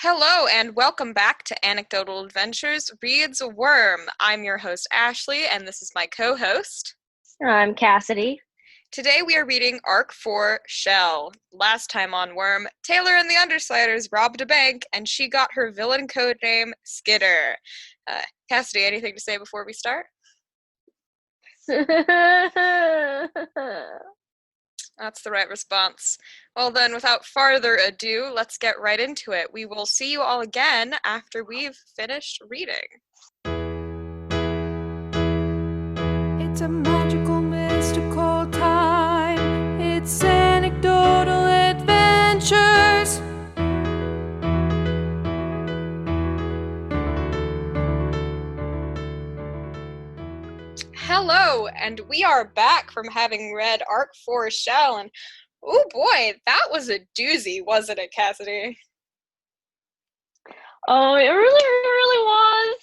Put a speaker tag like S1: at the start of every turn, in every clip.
S1: Hello and welcome back to Anecdotal Adventures Reads a Worm. I'm your host Ashley and this is my co-host.
S2: I'm Cassidy.
S1: Today we are reading Arc 4 Shell. Last time on Worm, Taylor and the Undersliders robbed a bank and she got her villain code name Skitter. Cassidy, anything to say before we start? That's the right response. Well then, without farther ado, let's get right into it. We will see you all again after we've finished reading.
S3: It's a magical, mystical time. It's anecdotal adventures.
S1: Hello, and we are back from having read Arc 4 Shell, and oh boy, that was a doozy, wasn't it, Cassidy?
S2: Oh, it really was.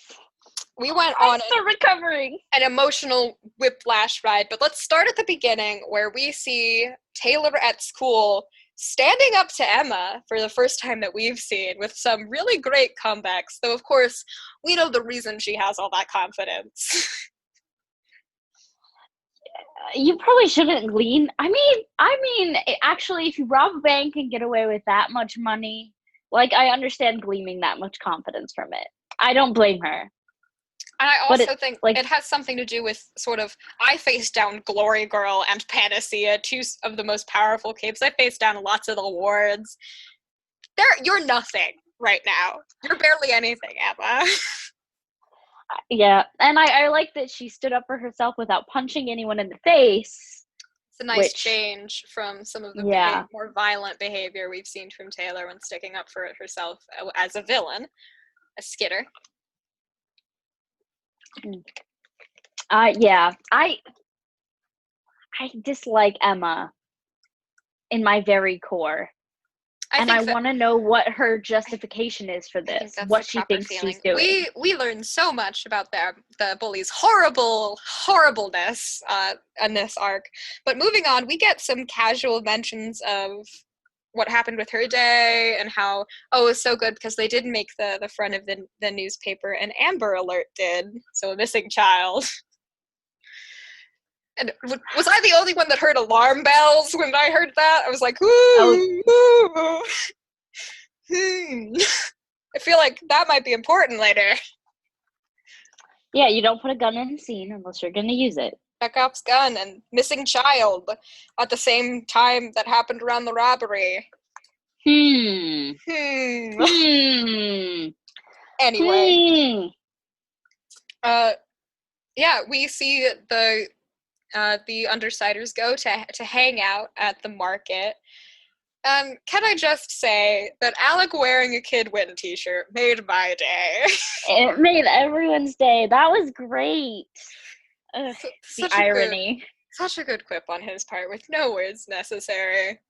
S1: We went
S2: I'm
S1: on
S2: still recovering.
S1: an emotional whiplash ride, but let's start at the beginning where we see Taylor at school standing up to Emma for the first time that we've seen with some really great comebacks, though of course we know the reason she has all that confidence.
S2: You probably shouldn't glean. Actually, if you rob a bank and get away with that much money, I understand gleaming that much confidence from it. I don't blame her.
S1: And I also think it has something to do with sort of, I face down Glory Girl and Panacea, two of the most powerful capes. I face down lots of the wards. You're nothing right now. You're barely anything, Emma.
S2: Yeah, and I like that she stood up for herself without punching anyone in the face.
S1: It's a nice change from some of the more violent behavior we've seen from Taylor when sticking up for herself as a villain, a Skitter.
S2: I dislike Emma in my very core. I want to know what her justification is for this, what she thinks she's doing.
S1: We learn so much about the bully's horribleness in this arc. But moving on, we get some casual mentions of what happened with her day and how, it was so good because they did make the front of the newspaper an Amber Alert did, so a missing child. And was I the only one that heard alarm bells when I heard that? I was like, ooh, ooh. I feel like that might be important later.
S2: Yeah, you don't put a gun in a scene unless you're going to use it.
S1: Chekhov's gun and missing child at the same time that happened around the robbery. Anyway. We see the Undersiders go to hang out at the market. Can I just say that Alec wearing a Kid Win t-shirt made my day.
S2: It made everyone's day. That was great. The irony.
S1: Such a good quip on his part with no words necessary.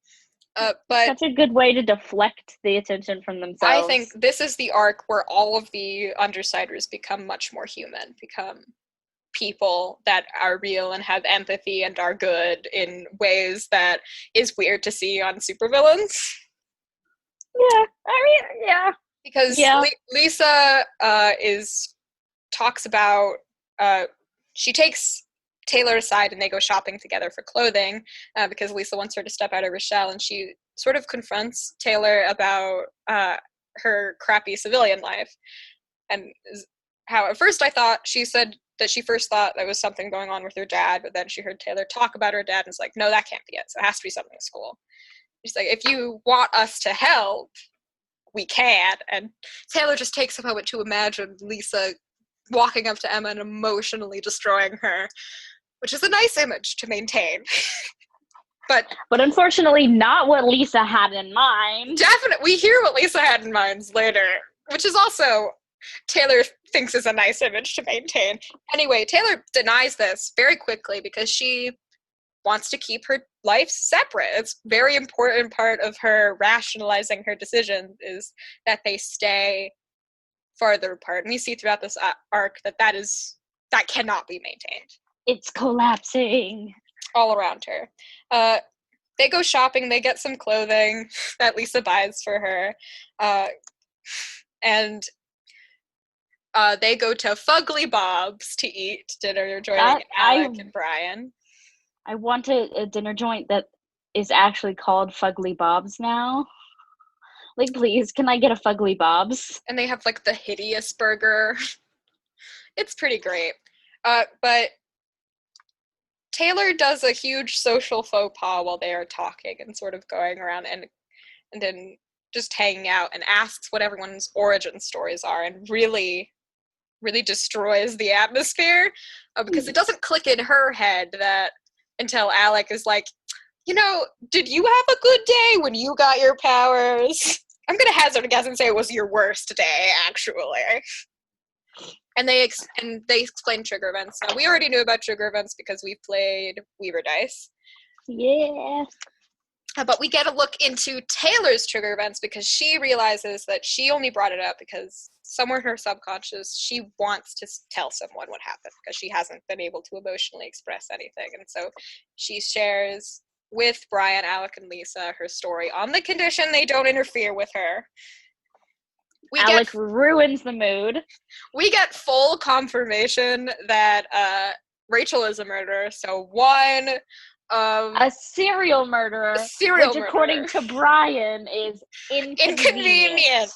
S1: But
S2: such a good way to deflect the attention from themselves.
S1: I think this is the arc where all of the Undersiders become much more human, become people that are real and have empathy and are good in ways that is weird to see on supervillains.
S2: Yeah.
S1: Because Lisa talks about she takes Taylor aside and they go shopping together for clothing because Lisa wants her to step out of her shell, and she sort of confronts Taylor about her crappy civilian life and how at first she said that she first thought there was something going on with her dad, but then she heard Taylor talk about her dad and was like, no, that can't be it. So it has to be something at school. She's like, if you want us to help, we can. And Taylor just takes a moment to imagine Lisa walking up to Emma and emotionally destroying her, which is a nice image to maintain. But
S2: unfortunately not what Lisa had in mind.
S1: Definitely, we hear what Lisa had in mind later, which is also Taylor thinks is a nice image to maintain. Anyway, Taylor denies this very quickly because she wants to keep her life separate. It's a very important part of her rationalizing her decisions is that they stay farther apart. And we see throughout this arc that cannot be maintained.
S2: It's collapsing
S1: all around her. They go shopping. They get some clothing that Lisa buys for her. And they go to Fugly Bob's to eat dinner, joining Alec and Brian.
S2: I want a dinner joint that is actually called Fugly Bob's now. Like, please, can I get a Fugly Bob's?
S1: And they have, like, the hideous burger. It's pretty great. But Taylor does a huge social faux pas while they are talking and sort of going around and then just hanging out, and asks what everyone's origin stories are, and really destroys the atmosphere, because it doesn't click in her head that until Alec is like, did you have a good day when you got your powers? I'm going to hazard a guess and say it was your worst day, actually. And they explain trigger events. Now, we already knew about trigger events because we played Weaver Dice.
S2: Yeah.
S1: But we get a look into Taylor's trigger events, because she realizes that she only brought it up because somewhere in her subconscious, she wants to tell someone what happened, because she hasn't been able to emotionally express anything. And so she shares with Brian, Alec, and Lisa her story on the condition they don't interfere with her.
S2: Alec ruins the mood.
S1: We get full confirmation that Rachel is a murderer. So one of
S2: a serial murderer, which according to Brian is inconvenient.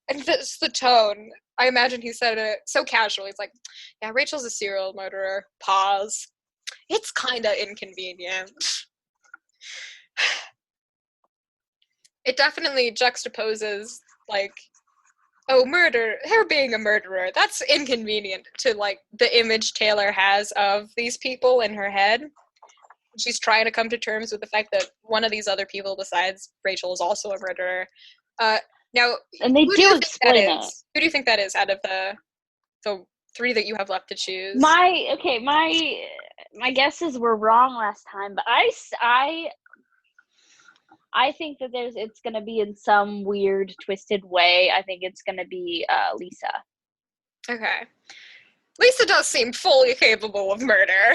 S1: And that's the tone. I imagine he said it so casually. It's like, yeah, Rachel's a serial murderer. Pause. It's kind of inconvenient. It definitely juxtaposes, like, oh, murder, her being a murderer, that's inconvenient to, like, the image Taylor has of these people in her head. She's trying to come to terms with the fact that one of these other people besides Rachel is also a murderer. Now,
S2: and they do explain it.
S1: Who do you think that is out of the three that you have left to choose?
S2: My guesses were wrong last time, but I think that it's going to be in some weird, twisted way. I think it's going to be Lisa.
S1: Okay. Lisa does seem fully capable of murder.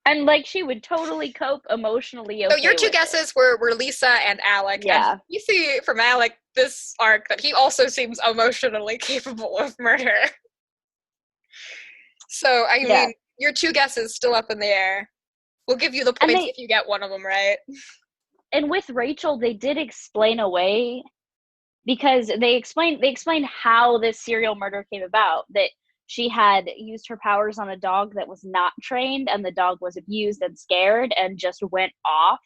S2: And, like, she would totally cope emotionally.
S1: So your two guesses were Lisa and Alec.
S2: Yeah.
S1: And you see from Alec this arc that he also seems emotionally capable of murder. So, I mean, your two guesses still up in the air. We'll give you the points if you get one of them right.
S2: And with Rachel, they did explain away, because they explained how this serial murder came about, that she had used her powers on a dog that was not trained, and the dog was abused and scared and just went off.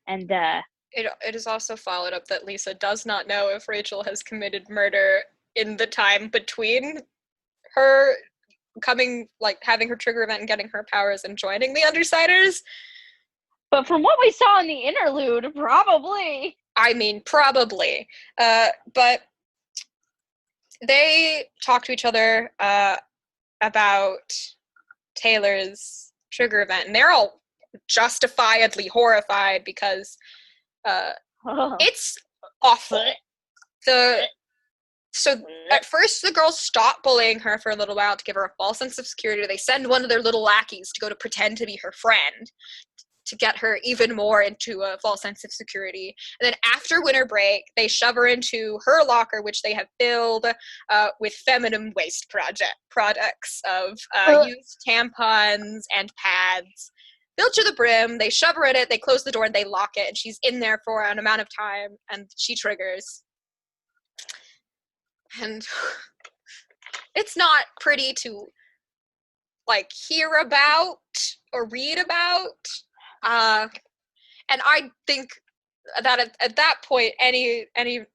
S2: And
S1: it is also followed up that Lisa does not know if Rachel has committed murder in the time between her having her trigger event and getting her powers and joining the Undersiders.
S2: But from what we saw in the interlude, probably.
S1: I mean, probably. But they talk to each other about Taylor's trigger event, and they're all justifiably horrified because it's awful. So at first the girls stop bullying her for a little while to give her a false sense of security. They send one of their little lackeys to go to pretend to be her friend, to get her even more into a false sense of security. And then after winter break, they shove her into her locker, which they have filled with feminine waste products of used tampons and pads. Filled to the brim, they shove her in it, they close the door, and they lock it, and she's in there for an amount of time, and she triggers. And it's not pretty to, like, hear about or read about. And I think that at that point, any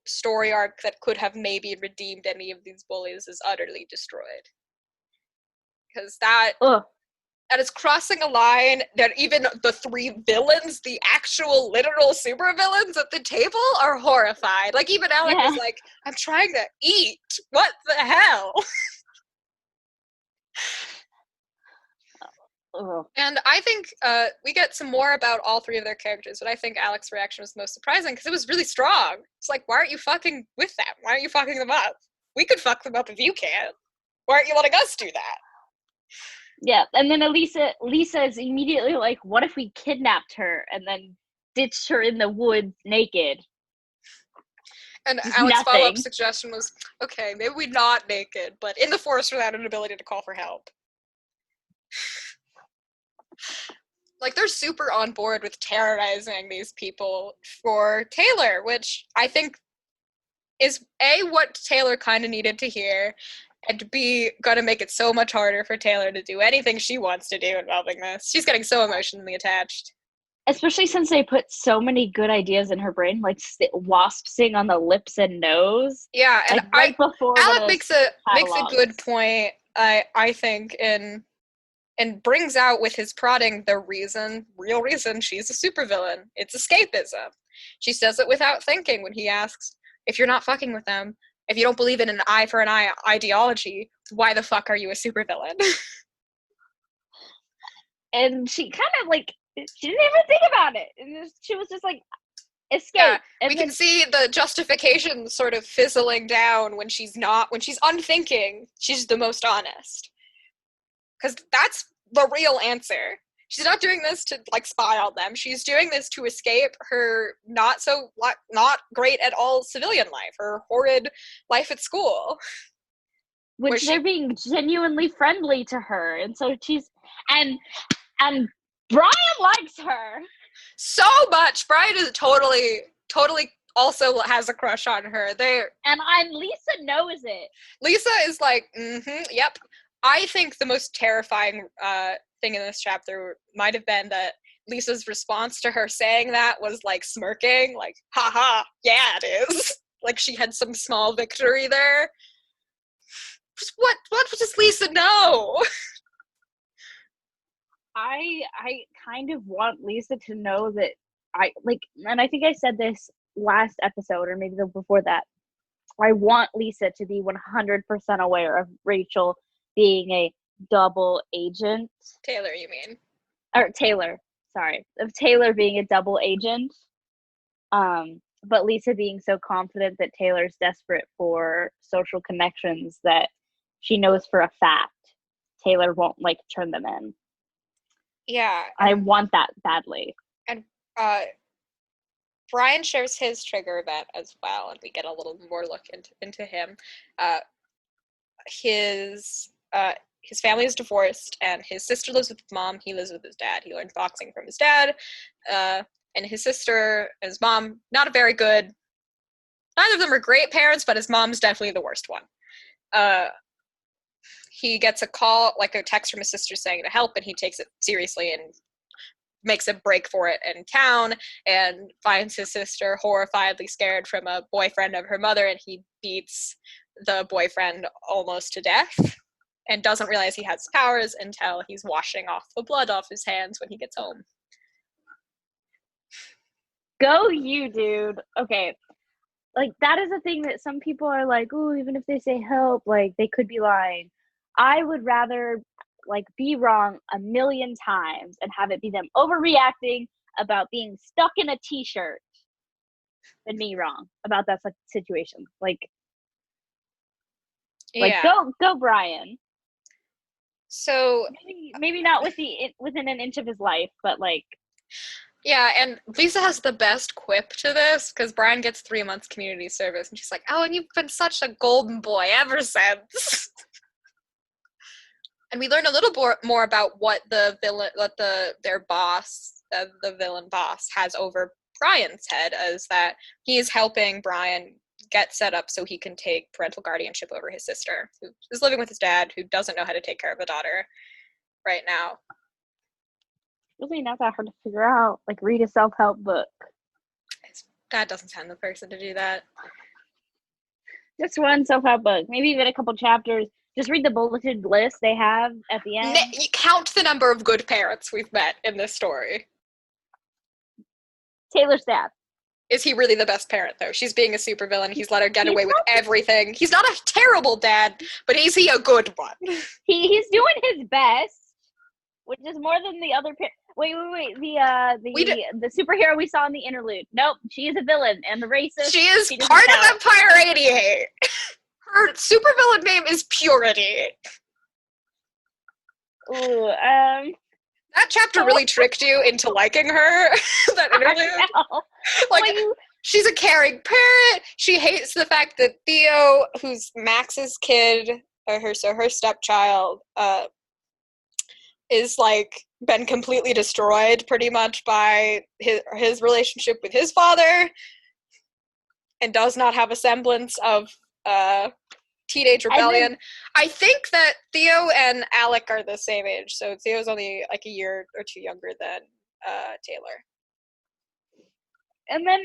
S1: story arc that could have maybe redeemed any of these bullies is utterly destroyed. Because that is crossing a line that even the three villains, the actual literal supervillains at the table, are horrified. Like, even Alec was like, I'm trying to eat. What the hell? And I think we get some more about all three of their characters, but I think Alec's reaction was most surprising because it was really strong. It's like, why aren't you fucking with them? Why aren't you fucking them up? We could fuck them up if you can. Why aren't you letting us do that?
S2: Yeah, and then Lisa is immediately like, what if we kidnapped her and then ditched her in the woods naked?
S1: And
S2: Just
S1: Alex's follow-up
S2: nothing.
S1: suggestion was, okay, maybe we're not naked, but in the forest without an ability to call for help. Like, they're super on board with terrorizing these people for Taylor, which I think is, A, what Taylor kind of needed to hear, and B, gonna make it so much harder for Taylor to do anything she wants to do involving this. She's getting so emotionally attached.
S2: Especially since they put so many good ideas in her brain, like wasp sting on the lips and nose.
S1: Yeah, and
S2: like right before
S1: Alec makes a good point, I think, and brings out with his prodding the real reason she's a supervillain. It's escapism. She says it without thinking when he asks, if you're not fucking with them, if you don't believe in an eye for an eye ideology, why the fuck are you a supervillain?
S2: And she kind of like, she didn't even think about it. And she was just like, escape.
S1: Yeah,
S2: and
S1: we can see the justification sort of fizzling down when she's unthinking, she's the most honest. Because that's the real answer. She's not doing this to, like, spy on them. She's doing this to escape her not great at all civilian life, her horrid life at school.
S2: Which they're being genuinely friendly to her. And so she's, and Brian likes her.
S1: So much! Brian is totally also has a crush on her.
S2: And Lisa knows it.
S1: Lisa is like, yep. I think the most terrifying thing in this chapter might have been that Lisa's response to her saying that was like smirking, like, haha, yeah, it is. Like she had some small victory there. What does Lisa know?
S2: I kind of want Lisa to know that and I think I said this last episode or maybe the before that. I want Lisa to be 100% aware of Rachel being a double agent.
S1: Taylor, you mean?
S2: Or Taylor, sorry. Of Taylor being a double agent. But Lisa being so confident that Taylor's desperate for social connections that she knows for a fact Taylor won't, like, turn them in.
S1: Yeah.
S2: I want that badly.
S1: And Brian shares his trigger event as well, and we get a little more look into him. His family is divorced, and his sister lives with his mom. He lives with his dad. He learned boxing from his dad. And his sister and his mom, not a very good, neither of them are great parents, but his mom's definitely the worst one. He gets a call, like a text from his sister saying to help, and he takes it seriously and makes a break for it in town and finds his sister horrifiedly scared from a boyfriend of her mother, and he beats the boyfriend almost to death and doesn't realize he has powers until he's washing off the blood off his hands when he gets home.
S2: Go you, dude. Okay. Like, that is a thing that some people are like, oh, even if they say help, like, they could be lying. I would rather, like, be wrong a million times and have it be them overreacting about being stuck in a t-shirt than me wrong about that situation. Like, go Brian.
S1: So
S2: maybe not within an inch of his life, but like.
S1: Yeah, and Lisa has the best quip to this, because Brian gets 3 months community service, and she's like, oh, and you've been such a golden boy ever since. And we learn a little more about what their boss, the villain boss, has over Brian's head, is that he is helping Brian get set up so he can take parental guardianship over his sister, who is living with his dad, who doesn't know how to take care of a daughter right now.
S2: Really not that hard to figure out. Like, read a self-help book.
S1: His dad doesn't sound the person to do that.
S2: Just one self-help book. Maybe even a couple chapters. Just read the bulleted list they have at the end.
S1: You count the number of good parents we've met in this story.
S2: Taylor's dad.
S1: Is he really the best parent, though? She's being a supervillain. He's let her get away with everything. He's not a terrible dad, but is he a good one?
S2: He's doing his best, which is more than the other parents. Wait. The superhero we saw in the interlude. Nope, she is a villain and the racist.
S1: She is part of Empire 88. Her supervillain name is Purity.
S2: Ooh,
S1: that chapter really tricked you into liking her. That interlude.
S2: Like,
S1: she's a caring parent. She hates the fact that Theo, who's Max's kid, her stepchild, is like been completely destroyed pretty much by his relationship with his father, and does not have a semblance of teenage rebellion. Then, I think that Theo and Alec are the same age, so Theo's only like a year or two younger than Taylor.
S2: And then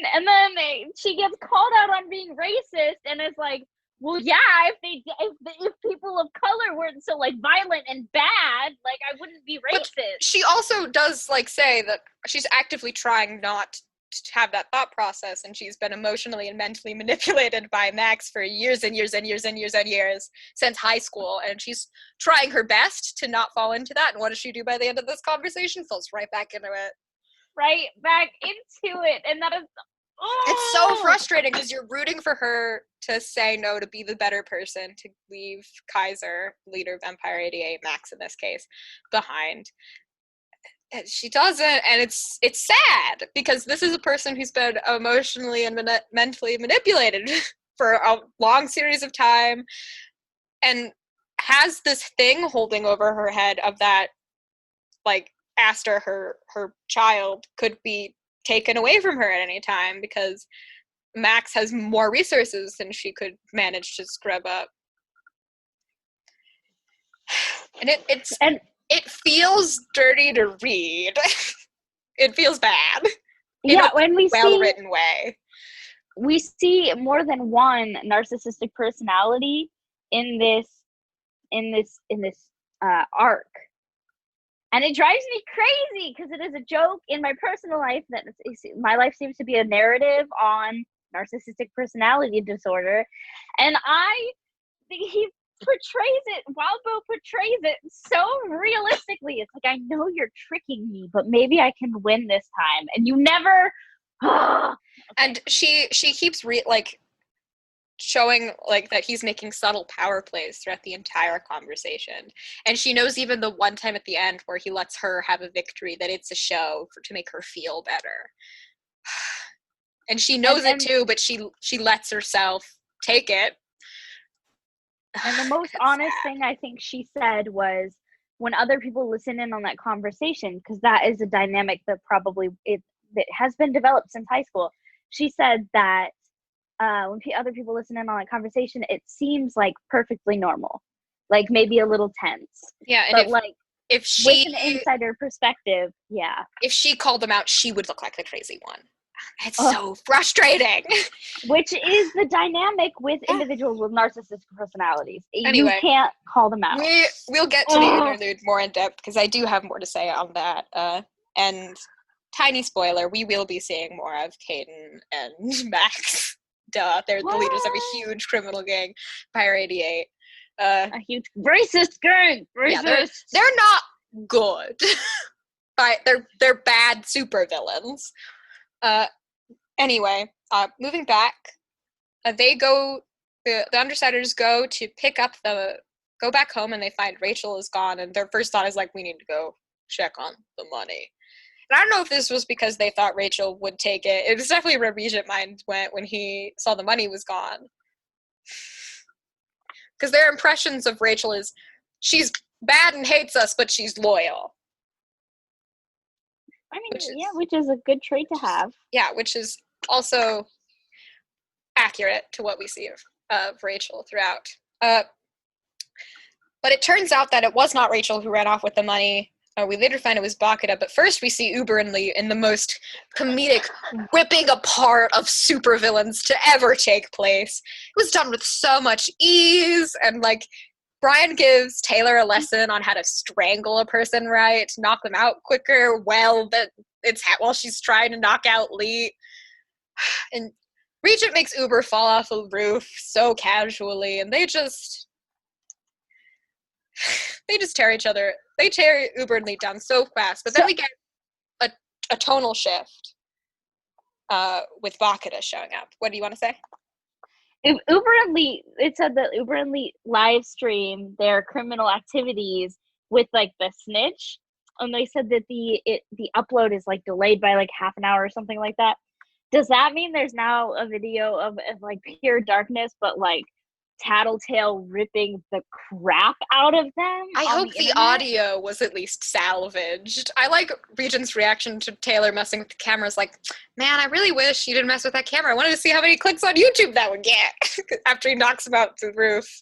S2: she gets called out on being racist, and it's like, well, yeah, if people of color weren't so like violent and bad, like I wouldn't be racist.
S1: But she also does like say that she's actively trying not to have that thought process, and she's been emotionally and mentally manipulated by Max for years and years and years and years and years since high school, and she's trying her best to not fall into that. And what does she do by the end of this conversation? Falls right back into it.
S2: Right back into it, and that is
S1: it's so frustrating because you're rooting for her to say no, to be the better person, to leave Kaiser, leader of Empire 88, Max in this case, behind. And she doesn't, and it's sad because this is a person who's been emotionally and mentally manipulated for a long series of time, and has this thing holding over her head of that, like, Aster, her child, could be taken away from her at any time because Max has more resources than she could manage to scrub up. And it feels dirty to read. It feels bad.
S2: When we
S1: well-written way.
S2: We see more than one narcissistic personality in this arc. And it drives me crazy because it is a joke in my personal life that my life seems to be a narrative on narcissistic personality disorder. And I think he portrays it, Wildbow portrays it so realistically. It's like, I know you're tricking me, but maybe I can win this time. And you never... Okay.
S1: And she keeps showing like that he's making subtle power plays throughout the entire conversation, and she knows even the one time at the end where he lets her have a victory that it's a show to make her feel better. And she knows it too, but she lets herself take it.
S2: And the most honest thing I think she said was, when other people listen in on that conversation, because that is a dynamic that that has been developed since high school. She said that when other people listen in on a conversation, it seems like perfectly normal, like maybe a little tense.
S1: Yeah,
S2: and but
S1: if she,
S2: with an insider perspective, yeah.
S1: If she called them out, she would look like the crazy one. It's so frustrating.
S2: Which is the dynamic with individuals with narcissistic personalities.
S1: Anyway,
S2: you can't call them out.
S1: We'll get to the interlude more in depth because I do have more to say on that. And tiny spoiler, we will be seeing more of Caden and Max. Duh, they're the leaders of a huge criminal gang, Empire 88.
S2: A huge racist gang. Racist.
S1: Yeah, they're not good, but they're bad supervillains. Anyway, moving back, the Undersiders go back home, and they find Rachel is gone, and their first thought is like, we need to go check on the money. And I don't know if this was because they thought Rachel would take it. It was definitely where Regent mind went when he saw the money was gone. Because their impressions of Rachel is, she's bad and hates us, but she's loyal.
S2: I mean, which is a good trait to have.
S1: Yeah, which is also accurate to what we see of Rachel throughout. But it turns out that it was not Rachel who ran off with the money. We later find it was Bakura, but first we see Uber and Lee in the most comedic ripping apart of supervillains to ever take place. It was done with so much ease, and like, Brian gives Taylor a lesson on how to strangle a person right, knock them out quicker, while she's trying to knock out Lee. And Regent makes Uber fall off a roof so casually, and they just tear each other. They tear Uber and Lee down so fast. But then we get a tonal shift with Bakura showing up. What do you want to say?
S2: Uber and Lee, it said that Uber and Lee live stream their criminal activities with like the snitch, and they said that the upload is like delayed by like half an hour or something like that. Does that mean there's now a video of like pure darkness, but like Tattletale ripping the crap out of them?
S1: I hope the audio was at least salvaged. I like Regent's reaction to Taylor messing with the cameras, like, man, I really wish you didn't mess with that camera. I wanted to see how many clicks on YouTube that would get after he knocks him out the roof.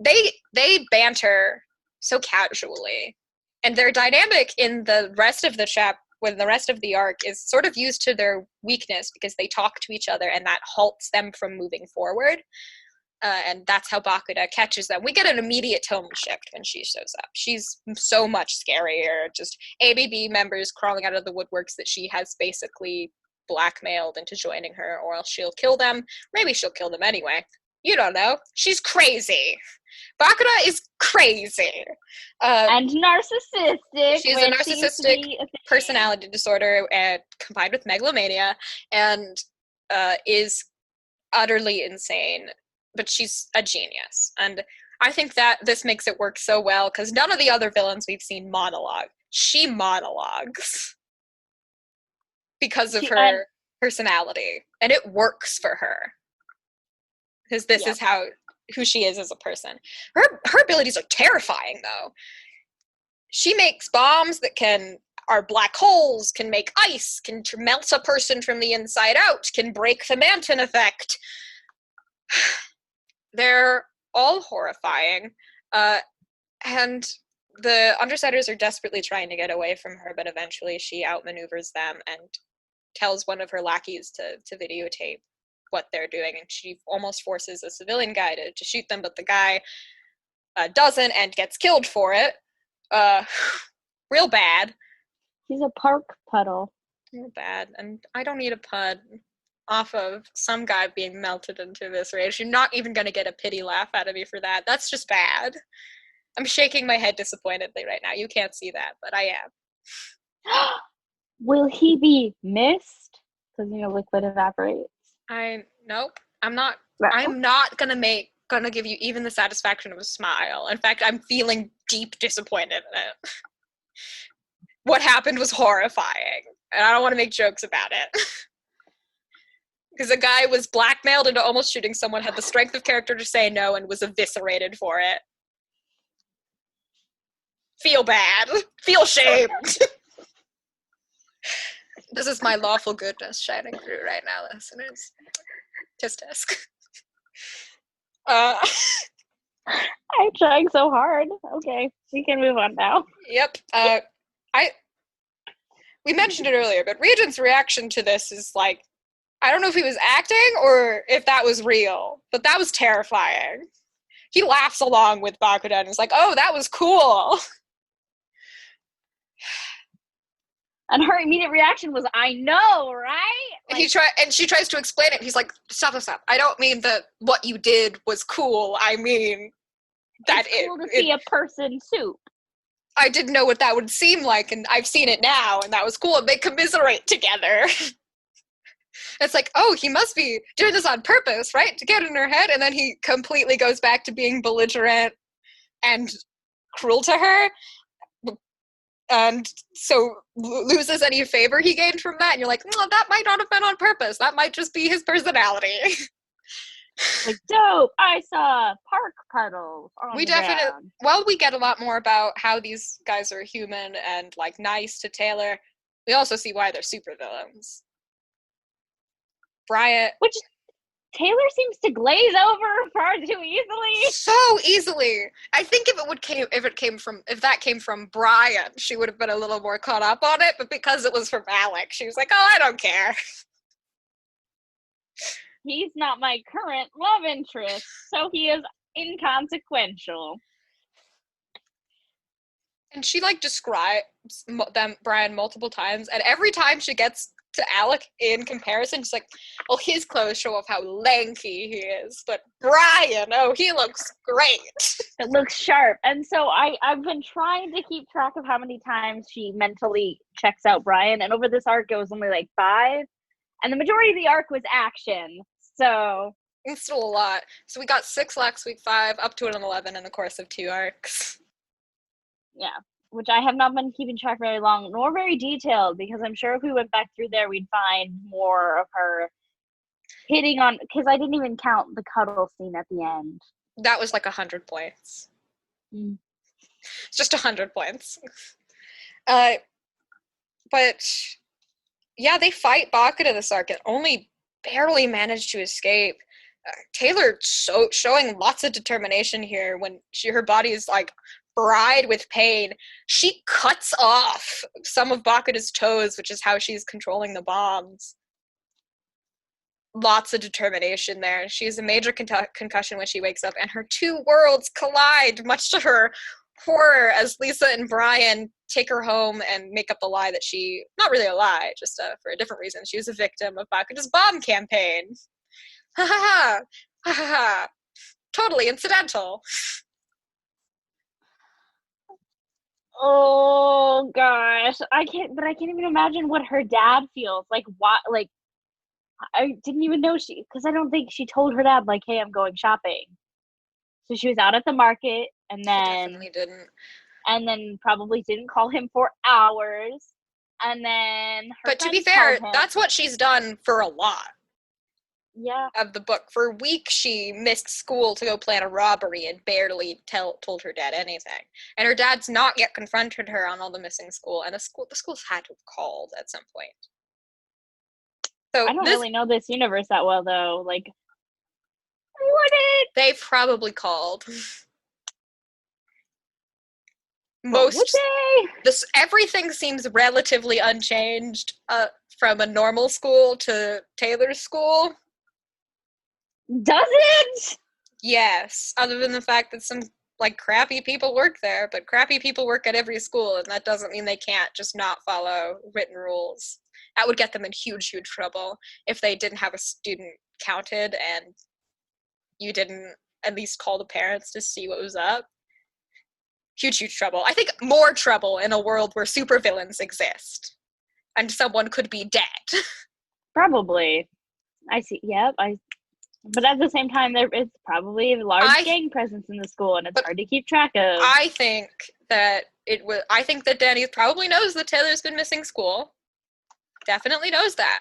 S1: They banter so casually. And their dynamic in the rest of the when the rest of the arc is sort of used to their weakness because they talk to each other and that halts them from moving forward. And that's how Bakuda catches them. We get an immediate tone shift when she shows up. She's so much scarier. Just ABB members crawling out of the woodworks that she has basically blackmailed into joining her, or else she'll kill them. Maybe she'll kill them anyway. You don't know. She's crazy. Bakuda is crazy.
S2: And narcissistic.
S1: She's a narcissistic personality disorder combined with megalomania, and is utterly insane. But she's a genius. And I think that this makes it work so well, because none of the other villains we've seen monologue. She monologues because of her personality. And it works for her. Because this is who she is as a person. Her abilities are terrifying, though. She makes bombs that are black holes, can make ice, can melt a person from the inside out, can break the Manton effect. They're all horrifying, and the Undersiders are desperately trying to get away from her, but eventually she outmaneuvers them and tells one of her lackeys to videotape what they're doing, and she almost forces a civilian guy to shoot them, but the guy doesn't and gets killed for it. Real bad.
S2: He's a park puddle.
S1: Real bad, and I don't need a pud off of some guy being melted into this rage. You're not even going to get a pity laugh out of me for that. That's just bad. I'm shaking my head disappointedly right now. You can't see that, but I am.
S2: Will he be missed? Because, liquid evaporates.
S1: Nope. I'm not gonna give you even the satisfaction of a smile. In fact, I'm feeling deep disappointed in it. What happened was horrifying, and I don't want to make jokes about it. Because a guy was blackmailed into almost shooting someone, had the strength of character to say no, and was eviscerated for it. Feel bad. Feel shamed. This is my lawful goodness shining through right now, listeners. Tisk tisk.
S2: I'm trying so hard. Okay, we can move on now.
S1: Yep. We mentioned it earlier, but Regent's reaction to this is like, I don't know if he was acting or if that was real, but that was terrifying. He laughs along with Bakuda and is like, oh, that was cool.
S2: And her immediate reaction was, I know, right?
S1: And she tries to explain it. He's like, stop. I don't mean that what you did was cool. I mean that
S2: it's cool to see a person soup.
S1: I didn't know what that would seem like, and I've seen it now, and that was cool. And they commiserate together. It's like, oh, he must be doing this on purpose, right? To get in her head. And then he completely goes back to being belligerent and cruel to her. And so loses any favor he gained from that. And you're like, well, that might not have been on purpose. That might just be his personality.
S2: Like, dope, I saw park puddles on the ground.
S1: Well, we get a lot more about how these guys are human and, like, nice to Taylor. We also see why they're supervillains. Bryant.
S2: Which Taylor seems to glaze over far too easily.
S1: So easily. I think if that came from Brian, she would have been a little more caught up on it, but because it was from Alec, she was like, oh, I don't care.
S2: He's not my current love interest, so he is inconsequential.
S1: And she, like, describes Brian multiple times, and every time she gets to Alec in comparison, she's like, well, his clothes show off how lanky he is, but Brian, oh, he looks great.
S2: It looks sharp. And so I've been trying to keep track of how many times she mentally checks out Brian, and over this arc it was only like 5, and the majority of the arc was action, so
S1: it's still a lot. So we got 6 last week, 5 up to an 11 in the course of 2 arcs.
S2: Yeah, which I have not been keeping track very long, nor very detailed, because I'm sure if we went back through there, we'd find more of her hitting on, because I didn't even count the cuddle scene at the end.
S1: That was like 100 points.
S2: Mm.
S1: It's just 100 points. But yeah, they fight Bakuda this arc and only barely manage to escape. Taylor showing lots of determination here when her body is like fried with pain. She cuts off some of Bakuda's toes, which is how she's controlling the bombs. Lots of determination there. She has a major concussion when she wakes up, and her two worlds collide, much to her horror, as Lisa and Brian take her home and make up the lie that not really a lie, just for a different reason, she was a victim of Bakuda's bomb campaign. Ha ha ha! Ha ha ha! Totally incidental.
S2: Oh gosh, I can't even imagine what her dad feels like. What, like, I didn't even know because I don't think she told her dad, like, hey, I'm going shopping. So she was out at the market, and then
S1: She definitely didn't.
S2: And then probably didn't call him for hours. And then
S1: but to be fair, that's what she's done for a lot.
S2: Yeah.
S1: Of the book. For weeks, she missed school to go plan a robbery and barely told her dad anything. And her dad's not yet confronted her on all the missing school, and the schools had to have called at some point. So
S2: I don't really know this universe that well, though. Like, would it?
S1: They've probably called.
S2: Would they?
S1: Everything seems relatively unchanged from a normal school to Taylor's school.
S2: Does it?
S1: Yes, other than the fact that some like crappy people work there, but crappy people work at every school, and that doesn't mean they can't just not follow written rules. That would get them in huge, huge trouble if they didn't have a student counted and you didn't at least call the parents to see what was up. Huge, huge trouble. I think more trouble in a world where supervillains exist and someone could be dead.
S2: Probably. I see. Yep. But at the same time, there is probably a large gang presence in the school, and it's hard to keep track of.
S1: I think that Danny probably knows that Taylor's been missing school. Definitely knows that.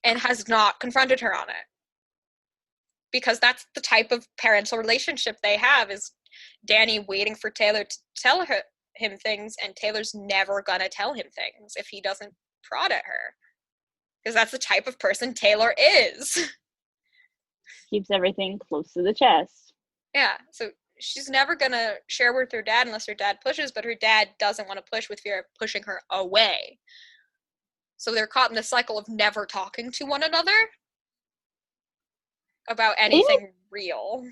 S1: And has not confronted her on it. Because that's the type of parental relationship they have, is Danny waiting for Taylor to tell him things, and Taylor's never gonna tell him things if he doesn't prod at her. Because that's the type of person Taylor is.
S2: Keeps everything close to the chest.
S1: Yeah, so she's never gonna share with her dad unless her dad pushes, but her dad doesn't want to push with fear of pushing her away. So they're caught in the cycle of never talking to one another about anything real.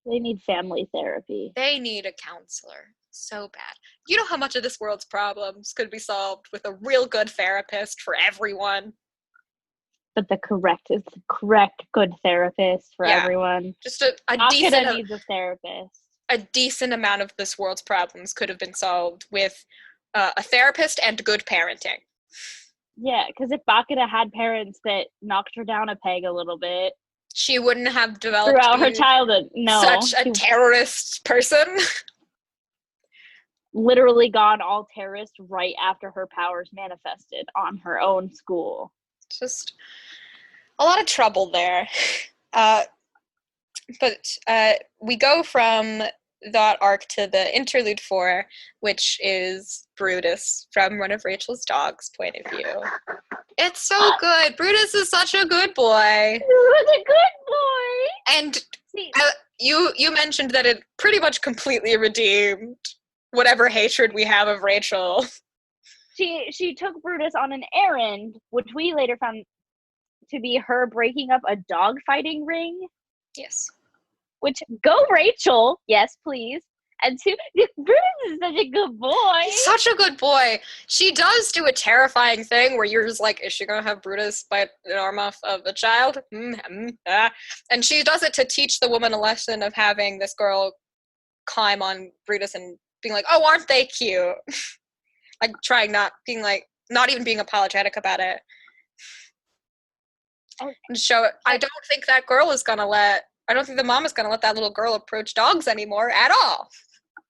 S2: They need family therapy.
S1: They need a counselor so bad. You know how much of this world's problems could be solved with a real good therapist for everyone?
S2: But the correct good therapist for everyone.
S1: Just a decent
S2: needs a therapist.
S1: A decent amount of this world's problems could have been solved with a therapist and good parenting.
S2: Yeah, because if Bakuda had parents that knocked her down a peg a little bit,
S1: she wouldn't have developed
S2: throughout her childhood. No,
S1: such a terrorist person.
S2: Literally gone all terrorist right after her powers manifested on her own school.
S1: Just a lot of trouble there. But we go from that arc to the interlude 4, which is Brutus from one of Rachel's dog's point of view. It's so good. Brutus is such a good boy.
S2: He was a good boy.
S1: And you mentioned that it pretty much completely redeemed whatever hatred we have of Rachel.
S2: She took Brutus on an errand, which we later found to be her breaking up a dog fighting ring.
S1: Yes.
S2: Which, go Rachel, yes please. And 2, Brutus is such a good boy.
S1: He's such a good boy. She does do a terrifying thing where you're just like, is she gonna have Brutus bite an arm off of a child? And she does it to teach the woman a lesson of having this girl climb on Brutus and being like, oh, aren't they cute? Like trying not even being apologetic about it. And show it. I don't think the mom is gonna let that little girl approach dogs anymore at all.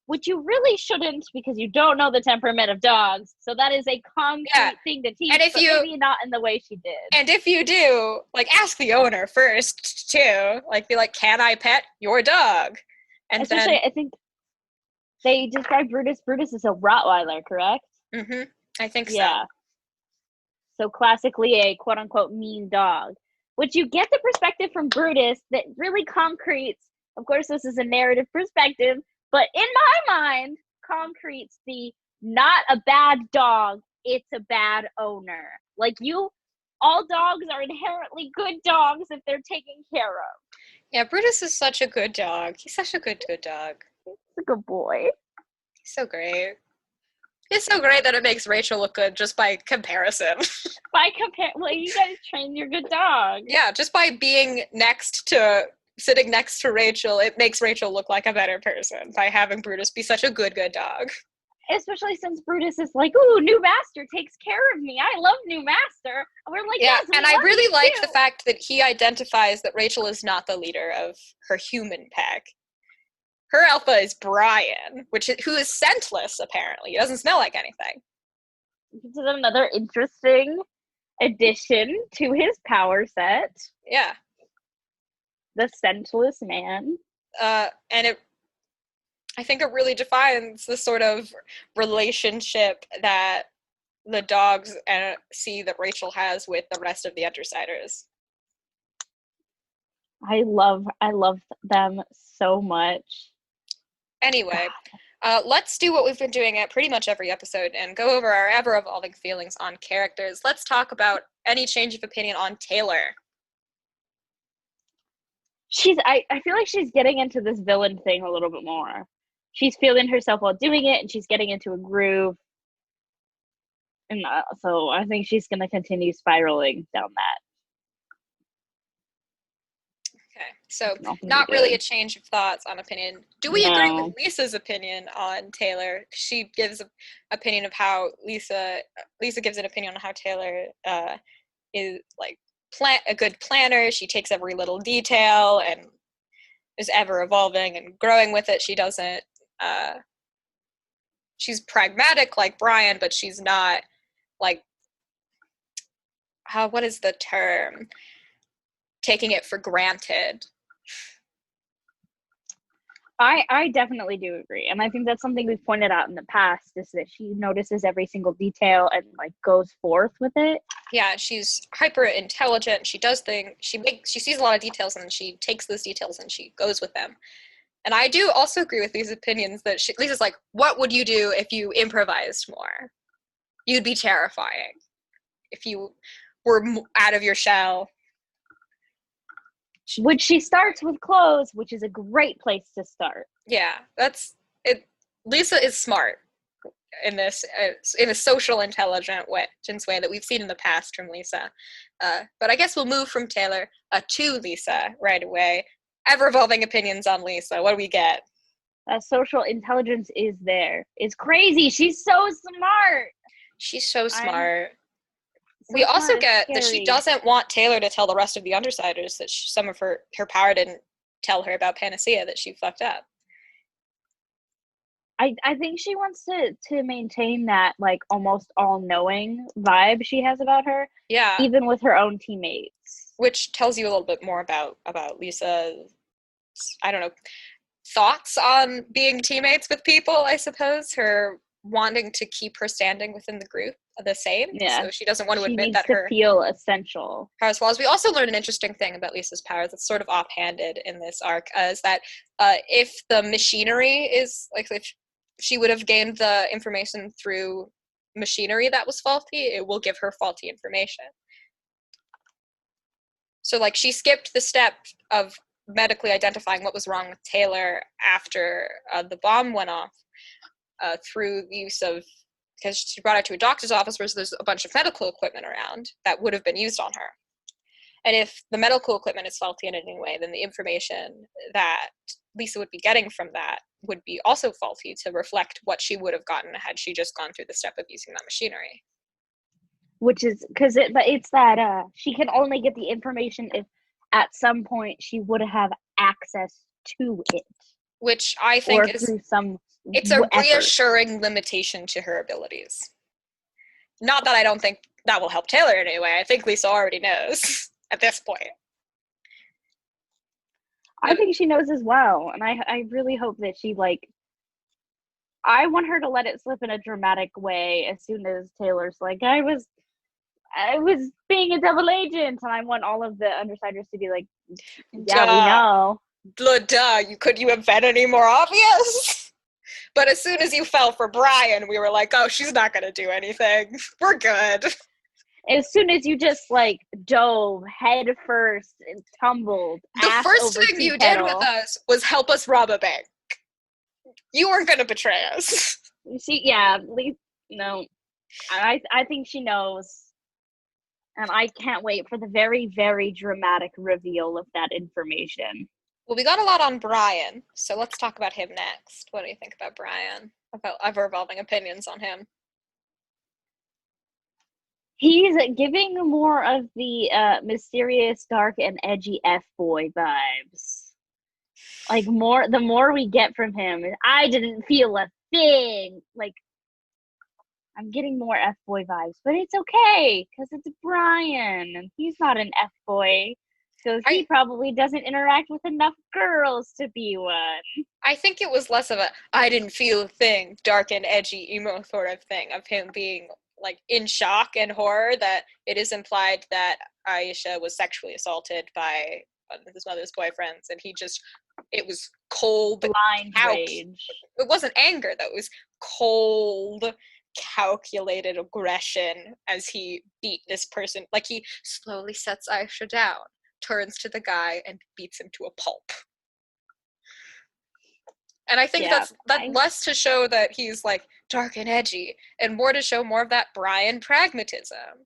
S2: which you really shouldn't because you don't know the temperament of dogs. So that is a concrete thing to teach, but maybe not in the way she did.
S1: And if you do, like, ask the owner first, too. Like, be like, can I pet your dog? And
S2: especially, I think they described Brutus. Brutus is a Rottweiler, correct?
S1: Mm-hmm. I think so.
S2: Yeah. So classically a quote-unquote mean dog, which you get the perspective from Brutus that really concretes, of course this is a narrative perspective, but in my mind, concretes the not a bad dog, it's a bad owner. Like all dogs are inherently good dogs if they're taken care of.
S1: Yeah, Brutus is such a good dog. He's such a good dog.
S2: He's a good boy.
S1: He's so great. It's so great that it makes Rachel look good just by comparison.
S2: Well, you guys train your good dog.
S1: Yeah, just by being sitting next to Rachel, it makes Rachel look like a better person by having Brutus be such a good dog.
S2: Especially since Brutus is like, ooh, new master takes care of me. I love new master. And we're like,
S1: yeah,
S2: yes,
S1: and I really like the fact that he identifies that Rachel is not the leader of her human pack. Her alpha is Brian, who is scentless, apparently. He doesn't smell like anything.
S2: This is another interesting addition to his power set.
S1: Yeah.
S2: The scentless man.
S1: And I think it really defines the sort of relationship that the dogs see that Rachel has with the rest of the Undersiders.
S2: I love them so much.
S1: Anyway, let's do what we've been doing at pretty much every episode and go over our ever-evolving feelings on characters. Let's talk about any change of opinion on Taylor.
S2: I feel like she's getting into this villain thing a little bit more. She's feeling herself while doing it, and she's getting into a groove. And so I think she's going to continue spiraling down that.
S1: Okay, so not really a change of thoughts on opinion. Do we agree with Lisa's opinion on Taylor? She gives an opinion of how Lisa gives an opinion on how Taylor is like a good planner. She takes every little detail and is ever evolving and growing with it. She doesn't. She's pragmatic like Brian, but she's not like what is the term? Taking it for granted.
S2: I definitely do agree, and I think that's something we've pointed out in the past, is that she notices every single detail and like goes forth with it.
S1: Yeah, she's hyper intelligent. She does things. She sees a lot of details, and she takes those details and she goes with them. And I do also agree with these opinions that Lisa's like, what would you do if you improvised more? You'd be terrifying if you were out of your shell.
S2: Which she starts with clothes, which is a great place to start.
S1: Yeah, that's it. Lisa is smart in this, in a social intelligent way that we've seen in the past from Lisa. But I guess we'll move from Taylor to Lisa right away. Ever-evolving opinions on Lisa. What do we get?
S2: Social intelligence is there. It's crazy. She's so smart.
S1: She's so smart. We also get that she doesn't want Taylor to tell the rest of the Undersiders that some of her power didn't tell her about Panacea, that she fucked up.
S2: I think she wants to maintain that like almost all-knowing vibe she has about her.
S1: Yeah.
S2: Even with her own teammates.
S1: Which tells you a little bit more about Lisa's, I don't know, thoughts on being teammates with people, I suppose. Her wanting to keep her standing within the group the same. Yeah. So she doesn't want to admit that her
S2: feel essential.
S1: Powers flaws. We also learned an interesting thing about Lisa's powers that's sort of offhanded in this arc, is that if the machinery is like, if she would have gained the information through machinery that was faulty, it will give her faulty information. So like she skipped the step of medically identifying what was wrong with Taylor after the bomb went off through the use of, because she brought her to a doctor's office where there's a bunch of medical equipment around that would have been used on her. And if the medical equipment is faulty in any way, then the information that Lisa would be getting from that would be also faulty to reflect what she would have gotten had she just gone through the step of using that machinery.
S2: Which is, but it's that she can only get the information if at some point she would have access to it.
S1: Which I think
S2: or through some
S1: It's a
S2: effort.
S1: reassuring limitation to her abilities. Not that I don't think that will help Taylor in any way. I think Lisa already knows at this point.
S2: I think she knows as well, and I really hope that she, like, I want her to let it slip in a dramatic way as soon as Taylor's like, I was being a double agent, and I want all of the Undersiders to be like, yeah, we know.
S1: Duh, could you have been any more obvious? But as soon as you fell for Brian, we were like, oh, she's not going to do anything. We're good.
S2: As soon as you just, like, dove head first and tumbled,
S1: the first thing you did with us was help us rob a bank. You weren't going to betray us.
S2: No. I think she knows. And I can't wait for the very, very dramatic reveal of that information.
S1: Well, we got a lot on Brian, so let's talk about him next. What do you think about Brian? About ever-evolving opinions on him.
S2: He's giving more of the mysterious, dark, and edgy F-boy vibes. Like, the more we get from him, I didn't feel a thing. Like, I'm getting more F-boy vibes, but it's okay, because it's Brian, and he's not an F-boy, so he probably doesn't interact with enough girls to be one.
S1: I think it was less of a, I didn't feel a thing, dark and edgy, emo sort of thing, of him being, like, in shock and horror that it is implied that Aisha was sexually assaulted by his mother's boyfriends, and it was cold.
S2: Blind rage.
S1: It wasn't anger, though. It was cold, calculated aggression as he beat this person. Like, he slowly sets Aisha down, turns to the guy, and beats him to a pulp. And I think that's less to show that he's, like, dark and edgy, and more to show more of that Brian pragmatism.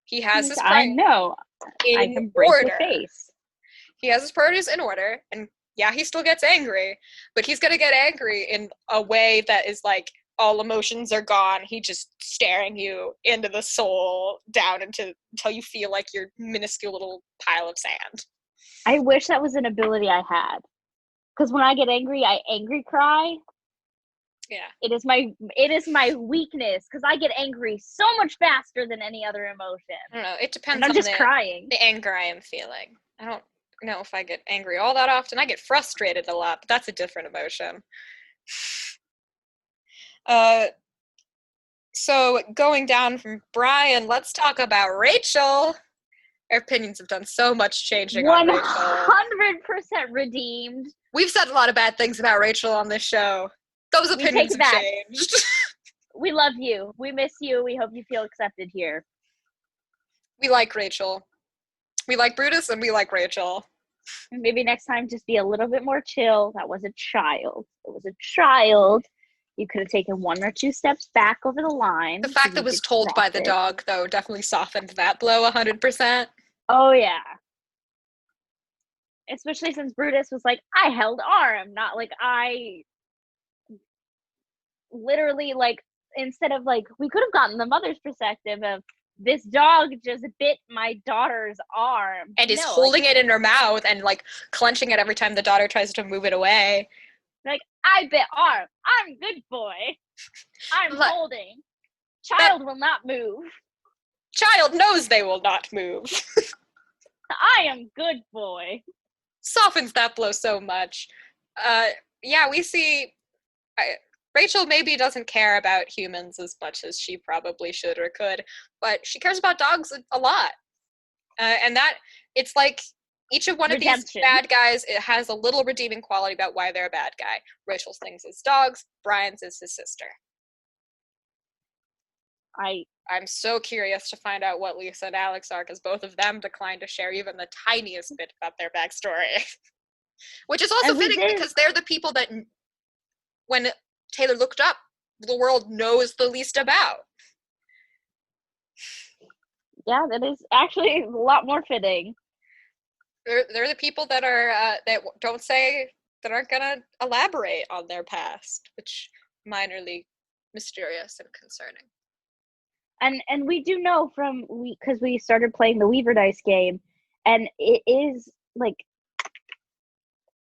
S1: He has his
S2: I know. I can break
S1: order.
S2: the face.
S1: He has his priorities in order, and yeah, he still gets angry, but he's gonna get angry in a way that is like all emotions are gone. He just staring you into the soul, down until you feel like you're minuscule little pile of sand.
S2: I wish that was an ability I had, because when I get angry, I angry cry.
S1: Yeah,
S2: it is my weakness, because I get angry so much faster than any other emotion.
S1: I don't know. It depends.
S2: And I'm just crying.
S1: The anger I am feeling. I don't know if I get angry all that often. I get frustrated a lot, but that's a different emotion. So going down from Brian, let's talk about Rachel. Our opinions have done so much changing on Rachel.
S2: 100% redeemed.
S1: We've said a lot of bad things about Rachel on this show. Those opinions have changed.
S2: We love you. We miss you. We hope you feel accepted here.
S1: We like Rachel. We like Brutus, and we like Rachel.
S2: Maybe next time just be a little bit more chill. That was a child. It was a child. You could have taken 1 or 2 steps back over the line.
S1: The fact that it was told by the dog, though, definitely softened that blow 100%.
S2: Oh, yeah. Especially since Brutus was like, I held arm, not like I literally, like, instead of, like, we could have gotten the mother's perspective of, this dog just bit my daughter's arm.
S1: And is holding it in her mouth and, like, clenching it every time the daughter tries to move it away.
S2: Like, I bit arm. I'm good boy. I'm holding. Child will not move.
S1: Child knows they will not move.
S2: I am good boy.
S1: Softens that blow so much. Yeah, we see... Rachel maybe doesn't care about humans as much as she probably should or could, but she cares about dogs a lot. And that, it's like, each of one of these bad guys, it has a little redeeming quality about why they're a bad guy. Rachel's things is dogs, Brian's is his sister. I'm so curious to find out what Lisa and Alex are, because both of them declined to share even the tiniest bit about their backstory. Which is also fitting, because they're the people that, when Taylor looked up, the world knows the least about.
S2: Yeah, that is actually a lot more fitting.
S1: They're the people that are that don't say, that aren't gonna elaborate on their past, which minorly mysterious and concerning.
S2: And we do know because we started playing the Weaver Dice game, and it is like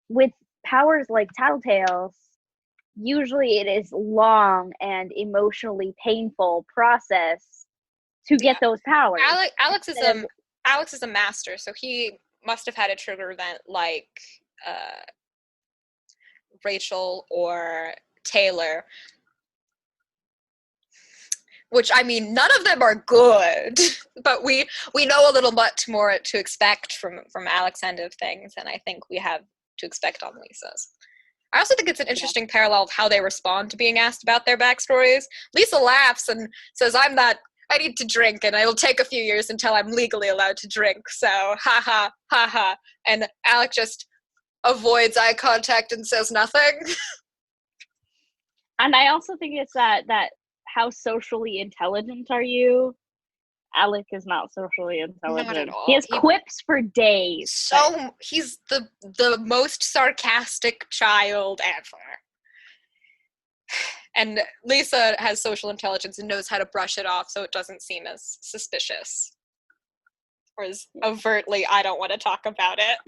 S2: with powers like Tattletales, usually it is long and emotionally painful process to get those powers.
S1: Alex is a master, so he must have had a trigger event like Rachel or Taylor. Which, I mean, none of them are good, but we know a little much more to expect from Alex's end of things, and I think we have to expect on Lisa's. I also think it's an interesting parallel of how they respond to being asked about their backstories. Lisa laughs and says, I need to drink, and it'll take a few years until I'm legally allowed to drink, so ha ha, ha ha. And Alex just avoids eye contact and says nothing.
S2: And I also think it's that how socially intelligent are you? Alec is not socially intelligent.
S1: Not at all.
S2: He has quips for days.
S1: So he's the most sarcastic child ever. And Lisa has social intelligence and knows how to brush it off so it doesn't seem as suspicious. Or as overtly, I don't want to talk about it.